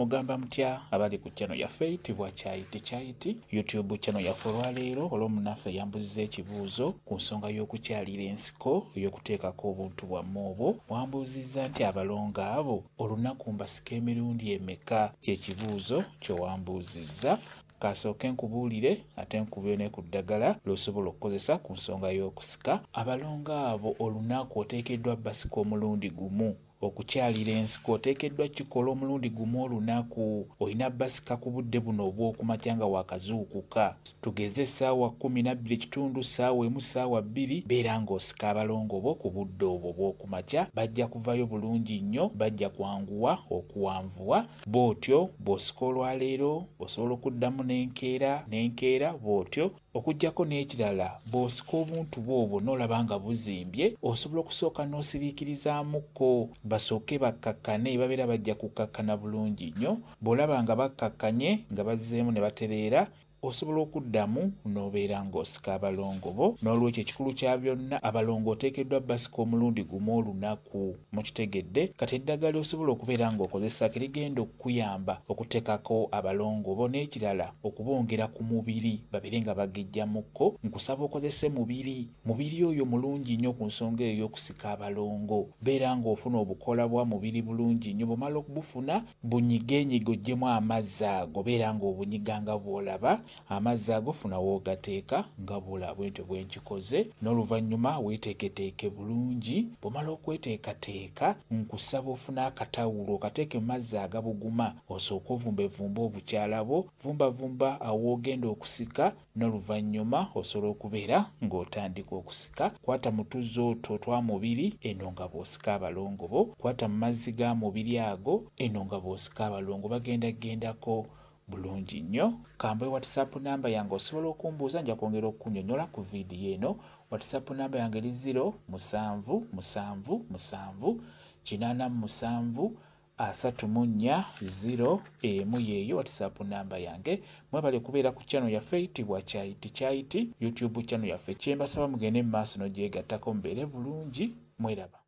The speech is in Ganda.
mugamba mutya abali ku channel yaffe eyitibwa Kyayiti YouTube channel yaffe olwaleero olw'omunaffe yambuzizza ekibuuzo ku nsonga y'okukyalira ensiko ey'okuteekako obuntu bwammwe obwo. Wambuuzizza nti abalongo abo olunaku mbasika emirundi emeka? Ky'ekibuuzo kye wambuuzizza. Kasooke nkubuulire ate nkubire ne ku ddagala lw'osobola okukozesa ku nsonga y'okusika. Abalongo abo olunaku oteekeddwa basika omulundi gumu. Okukyalira ensiko oteekeddwa kikola omulundi gumu olunaku. Olina basika ku budde buno obw'okumakya nga wakazuukuka. Tugeze essaawa 12:30, ssaawa 1, ssaawa 2, beera ng'osika abalongo bo ku budde obwo obw'okumakya. Bajja kuvayo bulungi nnyo, bajja kwanguwa okuwanvuwa. Bw'otyo bw'osika olwaleero osobola okuddamu n'enkeera bw'otyo. Okuggyako n'ekirala, bw'osika obuntu bw'obwo n'olaba nga buzimbye, osobola okusooka n'osiriikirizaamuko basooke bakkakkane. Babeera bajja kukkakkana bulungi nnyo. Bw'olaba nga bakkakkanye nga bazzeemu ne batereera, osobola okuddamu n'obeera ng'osika abalongo bo. N'olwekyo ekikulu kya byonna, abalongo oteekeddwa basika omulundi gumu olunaku. Mukitegedde? Kati eddagala osobola okubeera ng'okozesa ligenda okukuyamba okuteekako abalongo bo, n'ekirala okubongera ku mubiri babeere nga bagejjamukko. Nkusaba okozese mubiri oyo mulungi nnyo ku nsonga eyo y'okusika abalongo. Beera ng'ofuna obukola bwa mubiri bulungi nnyo. Bw'omala okubufuna bunyigenyiga oggyemu amazzi ago. Beera ng'obunyiga nga bw'olaba. Amazzi ago funa w'ogateeka nga bw'olaba bwentyo bwe nkikoze. N'oluvannyuma weeteeketeeke bulungi. Bw'omala okweteekateeka, nkusaba ofuna akatawulo okateeke mu mazzi agabuguma, osooke ovumbevumbe obukyala bwo. Vumbavumba awoogenda okusika, n'oluvannyuma osobola okubeera ng'otandika okusika. Kwata mu tuzzi otwo twa mubiri, eno nga bw'osika abalongo bo. Kwata mu mazzi ga mubiri ago, eno nga bw'osika abalongo. Bagendagendako bulungi nnyo. Kamba WhatsApp namba yange osobola okumbuuza, nja kwongera okukunnyonnyola ku viidiyo eno. WhatsApp namba yange eri 0778734 yeeyo WhatsApp namba yange. Mwebale kubeera ku channel yaffe eyitibwa Kyayiti YouTube channel yaffe. Kyembasaba mugende mu maaso n'ogyegattako mubeere bulungi. Mweraba.